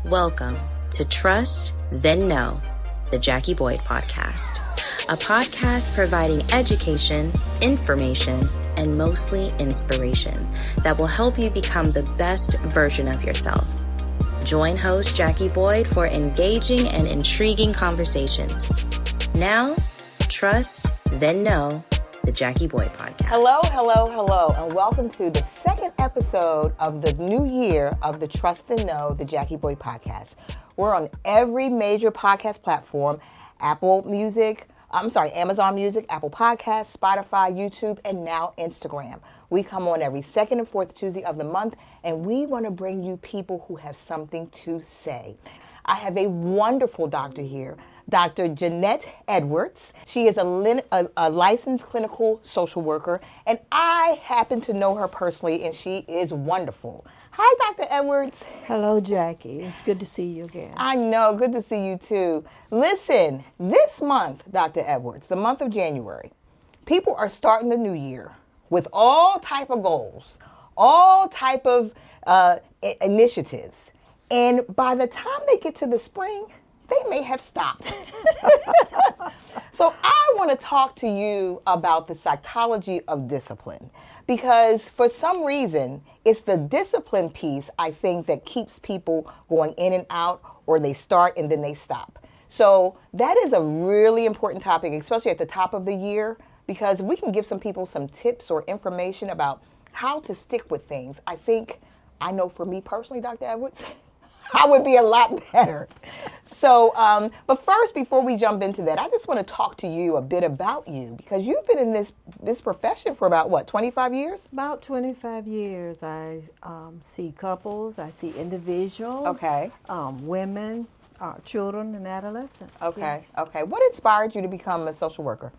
Welcome to Trust, Then Know, the Jackie Boyd Podcast, a podcast providing education, information, and mostly inspiration that will help you become the best version of yourself. Join host Jackie Boyd for engaging and intriguing conversations. Now, Trust, Then Know, the Jackie Boyd Podcast. Hello, and welcome to the second episode of the new year of the Trust and Know, the Jackie Boyd Podcast. We're on every major podcast platform, Amazon Music, Apple Podcasts, Spotify, YouTube, and now Instagram. We come on every second and fourth Tuesday of the month, and we want to bring you people who have something to say. I have a wonderful doctor here, Dr. Janette Edwards. She is a licensed clinical social worker, and I happen to know her personally, and she is wonderful. Hi, Dr. Edwards. Hello, Jackie. It's good to see you again. I know. Good to see you, too. Listen, this month, Dr. Edwards, the month of January, people are starting the new year with all type of goals, all type of initiatives. And by the time they get to the spring, they may have stopped. So I want to talk to you about the psychology of discipline, because for some reason, it's the discipline piece, I think, that keeps people going in and out, or they start and then they stop. So that is a really important topic, especially at the top of the year, because we can give some people some tips or information about how to stick with things. I know for me personally, Dr. Edwards, I would be a lot better. So, but first, before we jump into that, I just want to talk to you a bit about you, because you've been in this profession for about, 25 years? About 25 years. I see couples, I see individuals, Okay. Women, children, and adolescents. Okay, Yes. okay. What inspired you to become a social worker?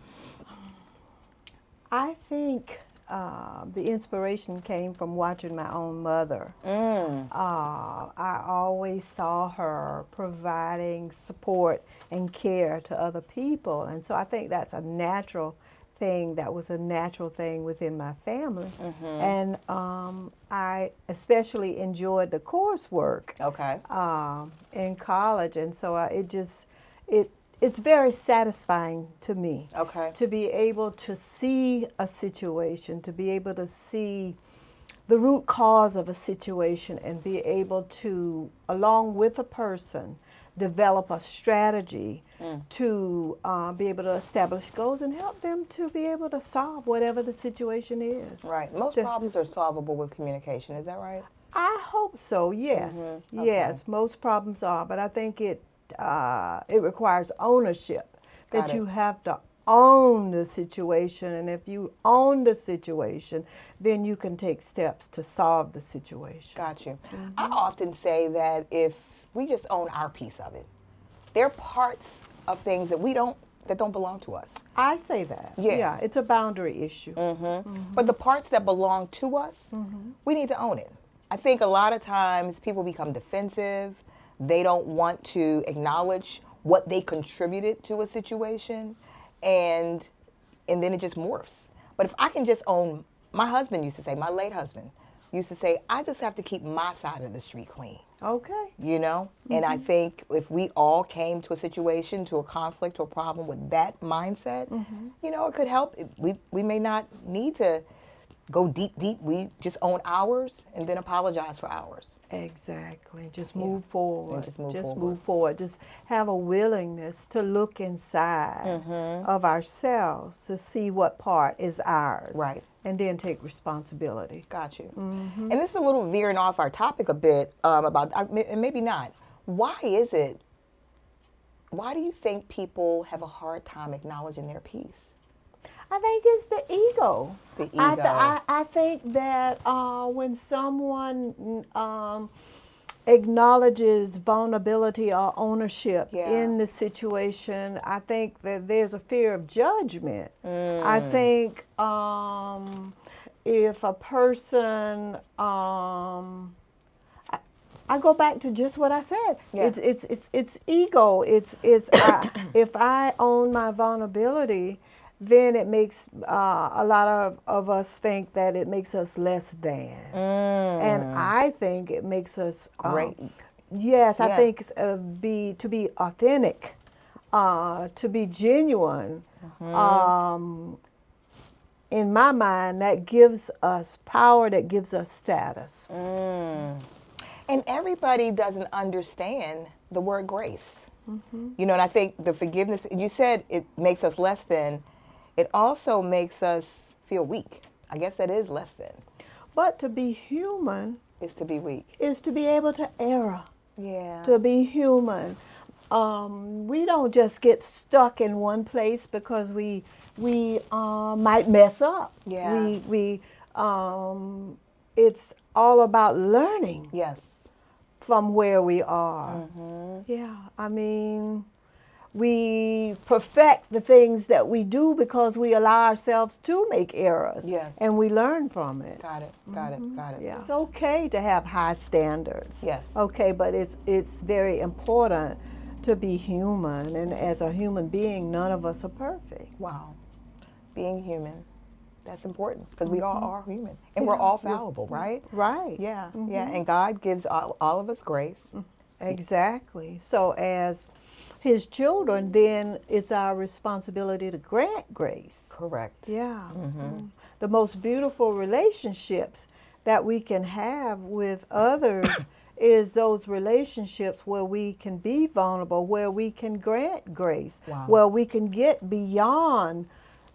I think the inspiration came from watching my own mother. I always saw her providing support and care to other people. And so I think that's a natural thing. That was a natural thing within my family. And I especially enjoyed the coursework Okay. in college. And so it's very satisfying to me. Okay. To be able to see a situation, to be able to see the root cause of a situation, and be able to, along with a person, develop a strategy to be able to establish goals and help them to be able to solve whatever the situation is. Right. Most problems are solvable with communication. Is that right? I hope so, yes. Okay. Yes, most problems are, but I think it requires ownership. Got That it. you have to own the situation, and if you own the situation, then you can take steps to solve the situation. Got you. I often say that if we just own our piece of it, there are parts of things that don't belong to us. I say that. Yeah. It's a boundary issue. But the parts that belong to us, we need to own it. I think a lot of times people become defensive. They don't want to acknowledge what they contributed to a situation, and then it just morphs. But if I can just own, my late husband used to say, I just have to keep my side of the street clean. Okay. And I think if we all came to a situation, to a conflict, to a problem with that mindset, it could help. We may not need to go deep. We just own ours and then apologize for ours. Exactly. Just move forward. And just move move forward. Just have a willingness to look inside of ourselves to see what part is ours. Right. And then take responsibility. Got you. And this is a little veering off our topic a bit about, and maybe not. Why do you think people have a hard time acknowledging their piece? I think it's the ego. The ego. I think that when someone acknowledges vulnerability or ownership in the situation, I think that there's a fear of judgment. I think if a person, I go back to just what I said. Yeah. It's ego. It's if I own my vulnerability, then it makes a lot of us think that it makes us less than. And I think it makes us Great. Yes, I Yeah. think to be authentic, to be genuine. In my mind, that gives us power, that gives us status. And everybody doesn't understand the word grace. You know, and I think the forgiveness, you said it makes us less than, it also makes us feel weak. I guess that is less than, But to be human is to be weak. is to be able to err, Yeah. to be human. We don't just get stuck in one place because we might mess up. Yeah. It's all about learning Yes. from where we are. Yeah, I mean, we perfect the things that we do because we allow ourselves to make errors. Yes. And we learn from it. Got it. Got it. Got it. Yeah. It's okay to have high standards. Yes. Okay, but it's very important to be human, and as a human being, none of us are perfect. Wow. Being human. That's important because we all are human and we're all fallible, right? Right. Yeah. Yeah. And God gives all of us grace. Exactly. So as his children, then it's our responsibility to grant grace. Correct. Yeah. The most beautiful relationships that we can have with others is those relationships where we can be vulnerable, where we can grant grace, Wow. where we can get beyond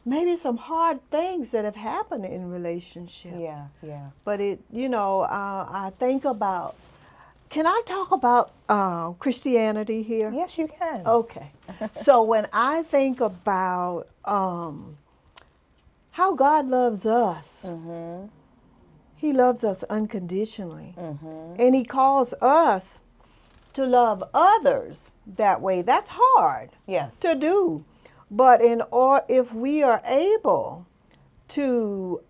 maybe some hard things that have happened in relationships. Yeah. Yeah. But I think about, can I talk about Christianity here? Yes, you can. Okay. So when I think about how God loves us, he loves us unconditionally. And he calls us to love others that way. That's hard Yes. to do. But if we are able to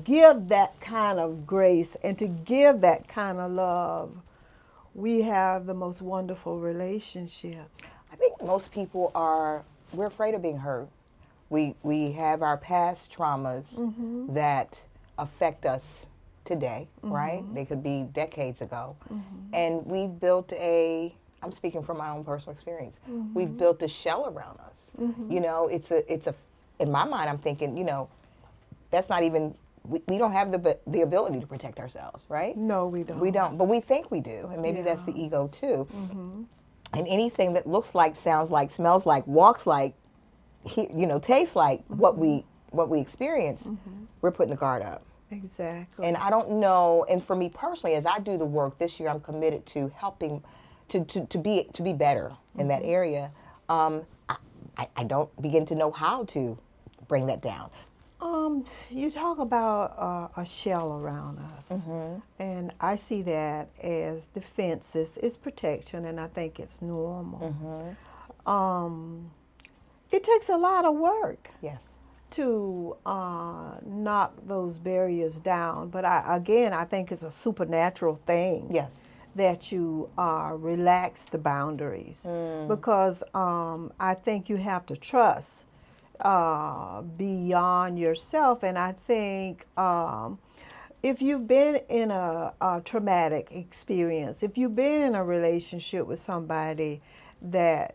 give that kind of grace and to give that kind of love, we have the most wonderful relationships. I think most people we're afraid of being hurt. We have our past traumas that affect us today, right? They could be decades ago. And we've built I'm speaking from my own personal experience. We've built a shell around us. You know, in my mind, I'm thinking, that's not even, we don't have the ability to protect ourselves, right? No, we don't. We don't, but we think we do, and maybe that's the ego too. And anything that looks like, sounds like, smells like, walks like, tastes like what we experience, we're putting the guard up. Exactly. And I don't know. And for me personally, as I do the work this year, I'm committed to helping to be better in that area. I don't begin to know how to bring that down. You talk about a shell around us, and I see that as defenses. It's protection, and I think it's normal. It takes a lot of work Yes. to knock those barriers down, but I think it's a supernatural thing. Yes. That you relax the boundaries, because I think you have to trust beyond yourself. And I think if you've been in a traumatic experience, if you've been in a relationship with somebody that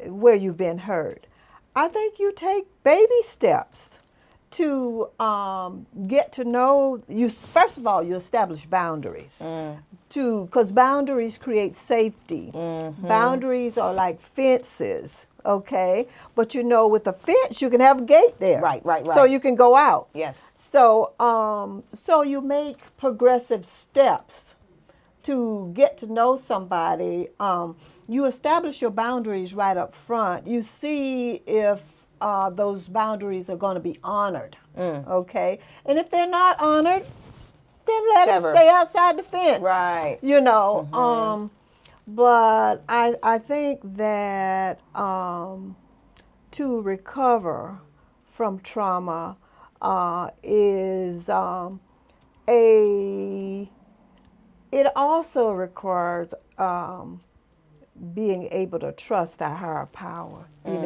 where you've been hurt, I think you take baby steps to get to know you. First of all, you establish boundaries. Because boundaries create safety. Boundaries are like fences, okay? But with a fence, you can have a gate there. Right. So you can go out. Yes. So you make progressive steps to get to know somebody. You establish your boundaries right up front. You see if those boundaries are going to be honored, okay? And if they're not honored, then let them stay outside the fence. Right. But I think that to recover from trauma it also requires being able to trust our higher power, being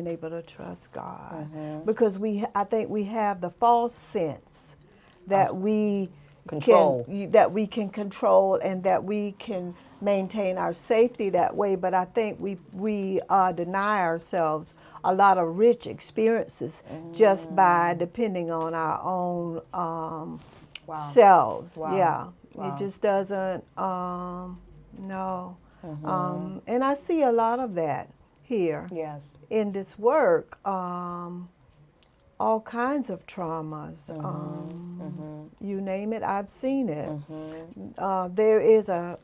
able to trust God, because I think we have the false sense that we control. that we can control and that we can maintain our safety that way. But I think we deny ourselves a lot of rich experiences just by depending on our own selves. Wow. Yeah, Wow. it just doesn't. No, and I see a lot of that here. Yes. In this work. All kinds of traumas. You name it, I've seen it. There is a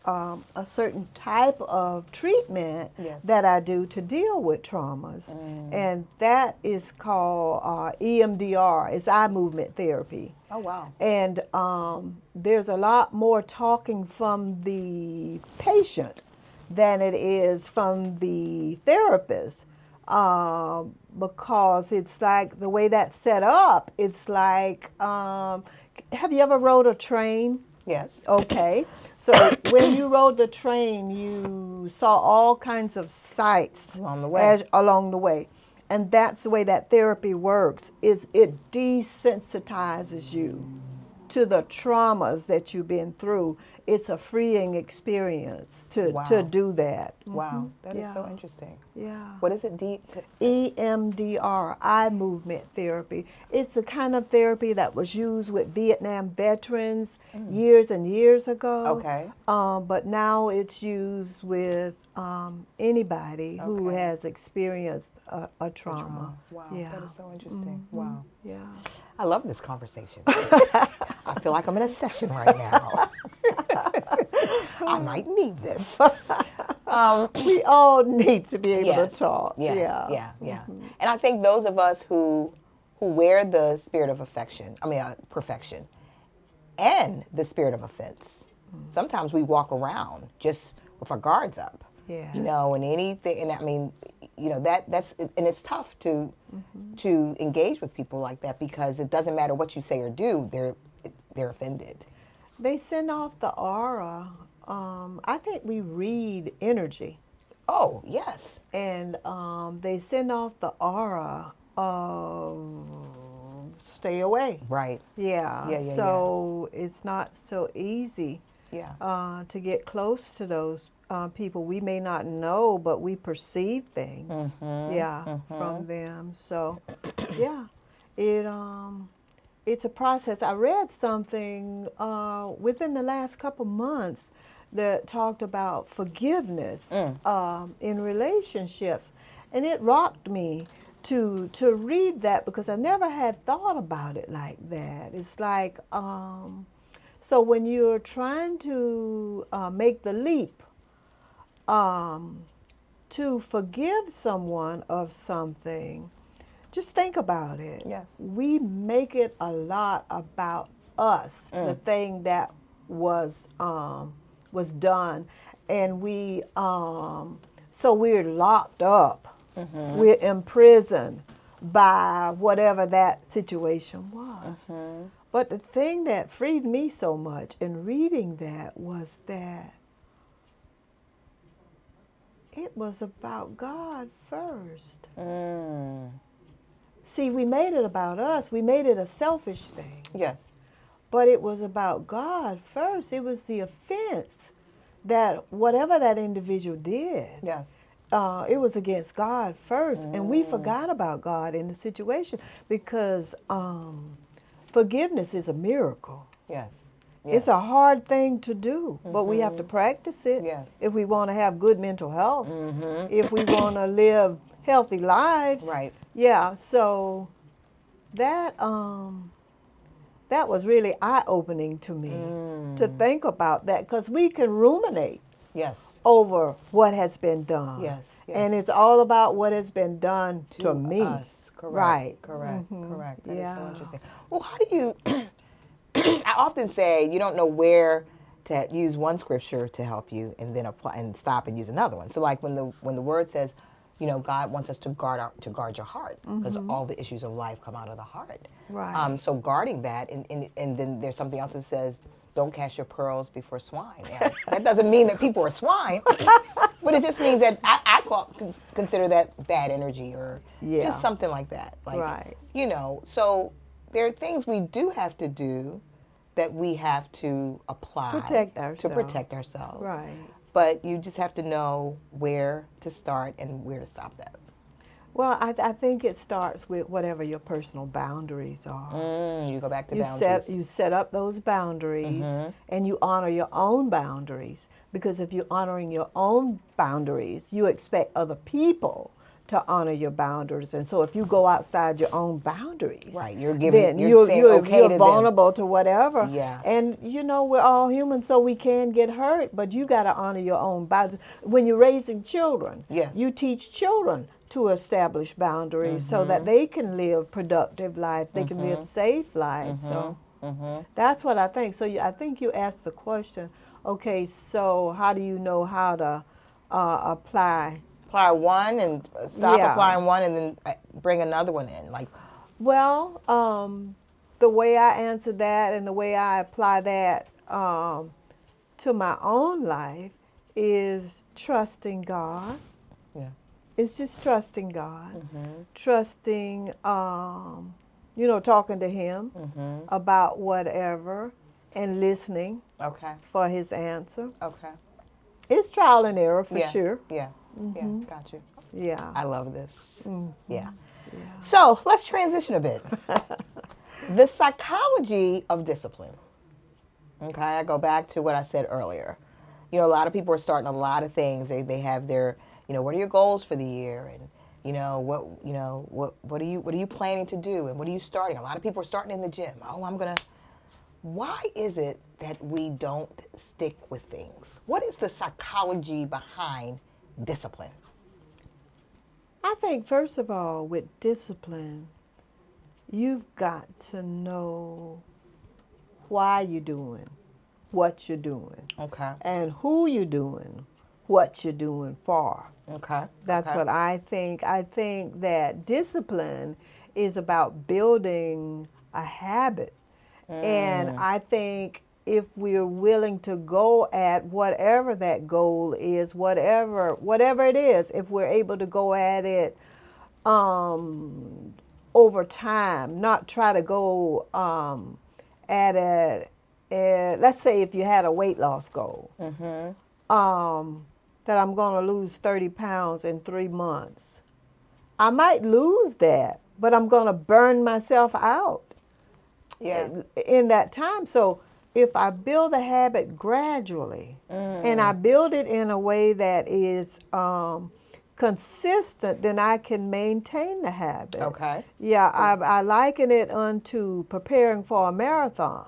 certain type of treatment that I do to deal with traumas, and that is called EMDR. It's eye movement therapy. Oh, wow. And there's a lot more talking from the patient than it is from the therapist. Because it's like the way that's set up, it's like, have you ever rode a train? Yes. Okay. So when you rode the train, you saw all kinds of sights Along the way. along the way. And that's the way that therapy works, is it desensitizes you to the traumas that you've been through. It's a freeing experience to do that. Wow, that is so interesting. Yeah. What is it? EMDR, eye movement therapy. It's the kind of therapy that was used with Vietnam veterans years and years ago. Okay. But now it's used with anybody who has experienced a trauma. Wow, Yeah. that is so interesting. Wow. Yeah. I love this conversation. I feel like I'm in a session right now. I might need this. We all need to be able to talk. Yes, Yeah. yeah. And I think those of us who wear the spirit of perfection, and the spirit of offense, sometimes we walk around just with our guards up. Yeah. You know, and anything, and I mean, you know, that's, and it's tough to engage with people like that, because it doesn't matter what you say or do, they're offended. They send off the aura. I think we read energy. Oh, yes. And they send off the aura of stay away. Right. Yeah. So it's not so easy to get close to those people. We may not know, but we perceive things. From them. So, yeah, it's a process. I read something within the last couple months that talked about forgiveness in relationships, and it rocked me to read that, because I never had thought about it like that. It's like, so when you're trying to make the leap to forgive someone of something, just think about it. Yes. We make it a lot about us, the thing that was done, and we so we're locked up, we're imprisoned by whatever that situation was. But the thing that freed me so much in reading that was that it was about God first. See, we made it about us. We made it a selfish thing. Yes. But it was about God first. It was the offense that whatever that individual did, Yes. it was against God first. And we forgot about God in the situation, because forgiveness is a miracle. Yes. It's a hard thing to do, but we have to practice it if we want to have good mental health, if we want to live healthy lives. Right. Yeah, so that was really eye-opening to me to think about that, because we can ruminate over what has been done. Yes. And it's all about what has been done to me. Us. Correct. Right. Correct. That is so interesting. Yeah. Well, how do you, I often say you don't know where to use one scripture to help you and then apply and stop and use another one. So like when the word says, you know, God wants us to guard your heart, because all the issues of life come out of the heart. Right. So guarding that, and then there's something else that says, don't cast your pearls before swine. And that doesn't mean that people are swine, but it just means that I consider that bad energy, or just something like that. Like, Right. you know, so there are things we do have to do that we have to apply Protect to ourselves. protect ourselves. Right. But you just have to know where to start and where to stop that. Well, I think it starts with whatever your personal boundaries are. You go back to You boundaries. you set up those boundaries, and you honor your own boundaries, because if you're honoring your own boundaries, you expect other people to honor your boundaries. And so if you go outside your own boundaries, Right, you're giving, then you're saying okay you're to them. vulnerable to whatever. Yeah. And we're all human, so we can get hurt, but you got to honor your own boundaries. When you're raising children, Yes. you teach children to establish boundaries so that they can live productive lives, they can live safe lives. So that's what I think. So I think you asked the question, okay, so how do you know how to apply? Apply one and stop Yeah. applying one and then bring another one in. Like, Well, the way I answer that and the way I apply that to my own life is trusting God. yeah. It's just trusting God, trusting, talking to Him about whatever and listening Okay. for His answer. Okay. It's trial and error for Yeah. sure. Yeah. Yeah. Got you. Yeah. I love this. Yeah. So let's transition a bit. The psychology of discipline. Okay, I go back to what I said earlier. A lot of people are starting a lot of things. They have their, what are your goals for the year, and what are you planning to do, and what are you starting? A lot of people are starting in the gym. Why is it that we don't stick with things? What is the psychology behind discipline? I think, first of all, with discipline, you've got to know why you're doing what you're doing. Okay. And who you're doing what you're doing for. Okay. That's what I think. I think that discipline is about building a habit. And I think if we're willing to go at whatever that goal is, whatever it is, if we're able to go at it over time, not try to go at it. Let's say if you had a weight loss goal, that I'm going to lose 30 pounds in 3 months. I might lose that, but I'm going to burn myself out in that time. So if I build a habit gradually and I build it in a way that is consistent, then I can maintain the habit. Okay. Yeah, I liken it unto preparing for a marathon.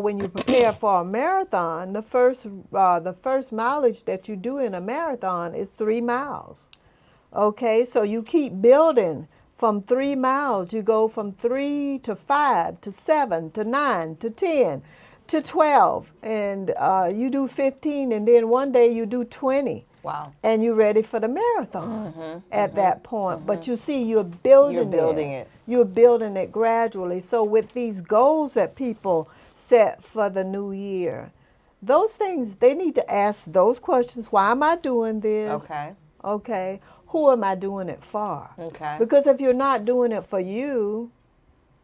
When you prepare for a marathon, the first mileage that you do in a marathon is 3 miles. Okay, so you keep building from 3 miles. You go from 3 to 5 to 7 to 9 to 10 to 12, and you do 15, and then one day you do 20. Wow. And you're ready for the marathon at that point. But you see, you're building it. You're building it gradually. So with these goals that people set for the new year, those things, they need to ask those questions. Why am I doing this? Okay. Okay. Who am I doing it for? Okay. Because if you're not doing it for you,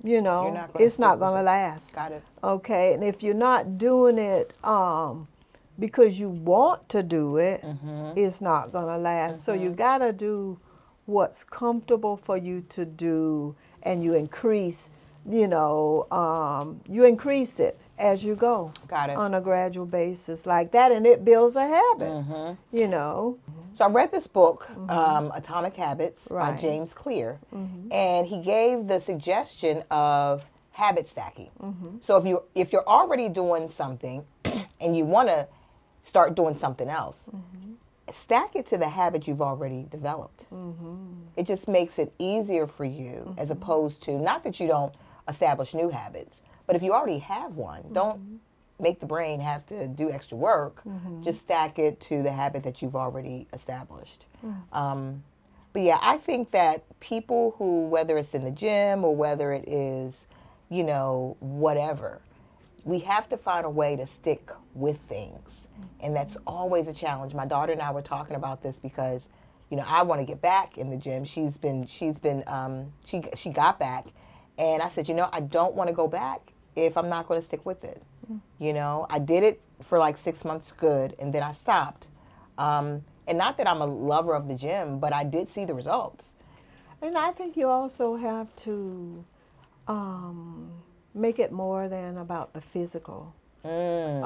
it's not going to last. Got it. Okay. And if you're not doing it because you want to do it, it's not going to last. So you got to do what's comfortable for you to do, and you increase, you increase it as you go. Got it. On a gradual basis like that, and it builds a habit, So I read this book, Atomic Habits by Right. James Clear, and he gave the suggestion of habit stacking. So if you're already doing something and you want to start doing something else, stack it to the habit you've already developed. It just makes it easier for you, as opposed to, not that you don't establish new habits, but if you already have one, don't make the brain have to do extra work. Just stack it to the habit that you've already established. But yeah, I think that people who, whether it's in the gym or whether it is, whatever, we have to find a way to stick with things. And that's always a challenge. My daughter and I were talking about this because, I want to get back in the gym. She got back, and I said, I don't want to go back if I'm not going to stick with it. You know, I did it for like 6 months good, and then I stopped. And not that I'm a lover of the gym, but I did see the results. And I think you also have to make it more than about the physical. You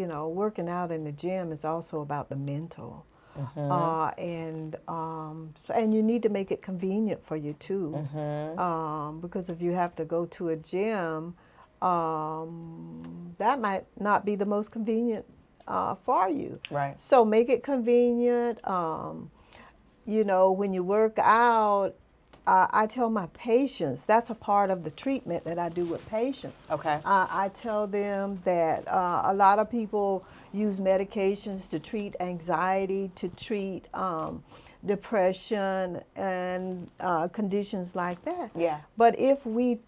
know, working out in the gym is also about the mental. And you need to make it convenient for you too. Because if you have to go to a gym, that might not be the most convenient for you. Right. So make it convenient. You know, when you work out, I tell my patients, that's a part of the treatment that I do with patients. Okay. I tell them that a lot of people use medications to treat anxiety, to treat depression and conditions like that. Yeah. But if we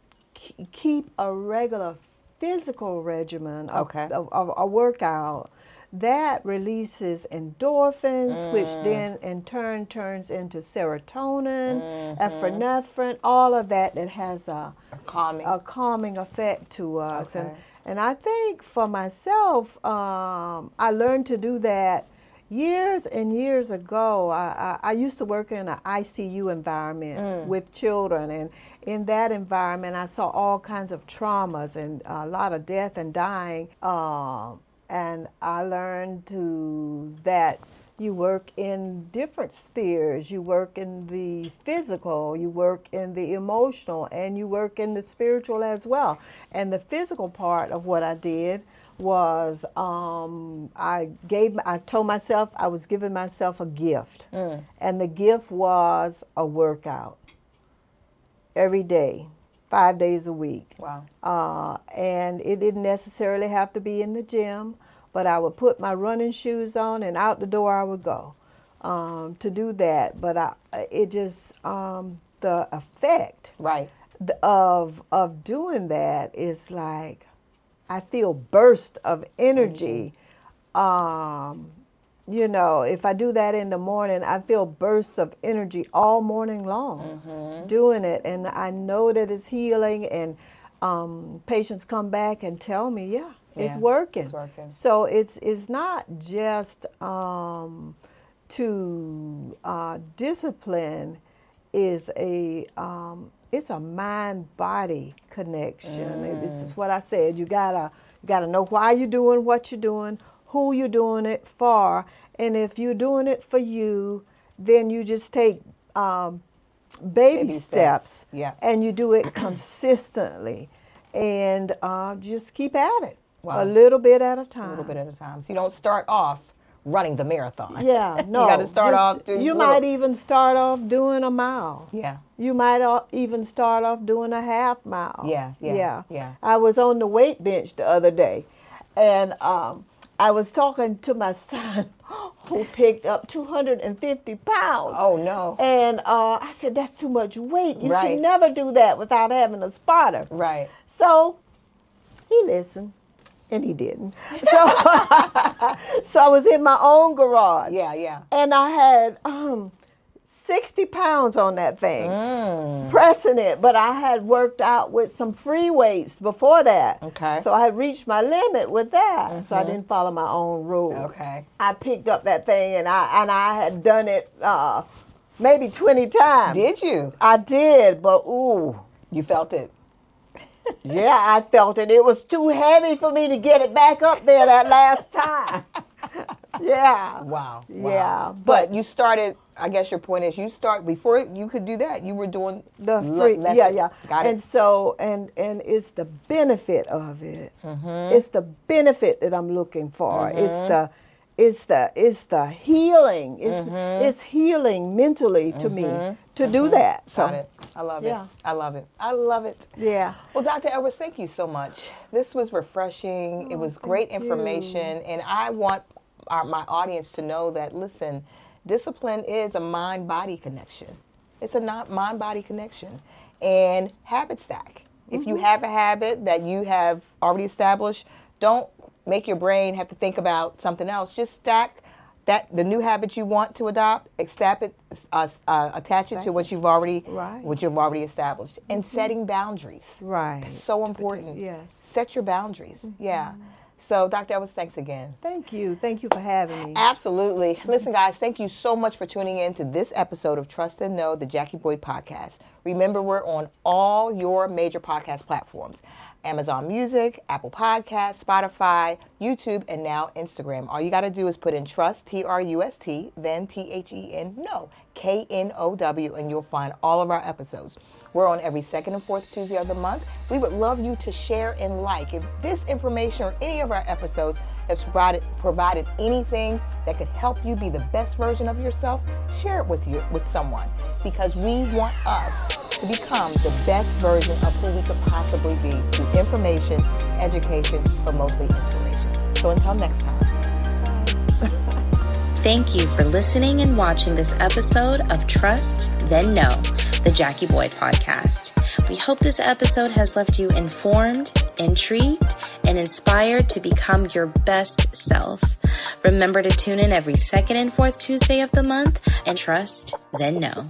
keep a regular physical regimen of a workout, that releases endorphins, which then in turn turns into serotonin, epinephrine, all of that has a calming effect to us. And I think for myself, I learned to do that years and years ago. I used to work in an ICU environment with children, and in that environment I saw all kinds of traumas and a lot of death and dying. And I learned that you work in different spheres. You work in the physical, you work in the emotional, and you work in the spiritual as well. And the physical part of what I did was I told myself I was giving myself a gift. And the gift was a workout every day. 5 days a week. Wow. And it didn't necessarily have to be in the gym, but I would put my running shoes on and out the door I would go to do that. But it just, the effect of doing that is like, I feel burst of energy. You know, if I do that in the morning, I feel bursts of energy all morning long doing it. And I know that it's healing, and patients come back and tell me, it's working. It's working. So it's not just discipline is it's a mind-body connection. This is what I said. You gotta know why you're doing what you're doing, who you're doing it for, and if you're doing it for you, then you just take baby steps. And you do it consistently, and just keep at it. A little bit at a time. A little bit at a time. So you don't start off running the marathon. Yeah, no. You got to start off. You might even start off doing a mile. Yeah. You might even start off doing a half mile. Yeah. I was on the weight bench the other day, and I was talking to my son who picked up 250 pounds. Oh, no. And I said, that's too much weight. You should never do that without having a spotter. Right. So he listened, and he didn't. So, so I was in my own garage. Yeah. And I had 60 pounds on that thing, pressing it. But I had worked out with some free weights before that. Okay. So I had reached my limit with that. So I didn't follow my own rule. Okay. I picked up that thing, and I had done it maybe 20 times. Did you? I did, but ooh. You felt it. Yeah, I felt it. It was too heavy for me to get it back up there that last time. Yeah. Wow. Yeah. But you started, I guess your point is before you could do that, you were doing the free, less. Yeah. Got it. And so, and it's the benefit of it. It's the benefit that I'm looking for. It's the healing. It's healing mentally to me to do that. So. Got it. I love it. I love it. I love it. Yeah. Well, Dr. Edwards, thank you so much. This was refreshing. It was great information. And I want my audience to know that, listen, discipline is a mind-body connection. It's a mind-body connection. And habit stack. If you have a habit that you have already established, don't make your brain have to think about something else. Just stack that the new habit you want to adopt, attach it to what you've already established, and setting boundaries. Right. It's so important. Yes. Set your boundaries. Yeah. So, Dr. Edwards, thanks again. Thank you. Thank you for having me. Absolutely. Listen, guys, thank you so much for tuning in to this episode of Trust and Know, the Jackie Boyd Podcast. Remember, we're on all your major podcast platforms. Amazon Music, Apple Podcasts, Spotify, YouTube, and now Instagram. All you got to do is put in Trust, T-R-U-S-T, then T-H-E-N, no, K-N-O-W, and you'll find all of our episodes. We're on every second and fourth Tuesday of the month. We would love you to share and like. If this information or any of our episodes has provided anything that could help you be the best version of yourself, share it with someone, because we want us to become the best version of who we could possibly be through information, education, but mostly inspiration. So until next time. Thank you for listening and watching this episode of Trust, Then Know, the Jackie Boyd Podcast. We hope this episode has left you informed, intrigued, and inspired to become your best self. Remember to tune in every second and fourth Tuesday of the month and trust, then know.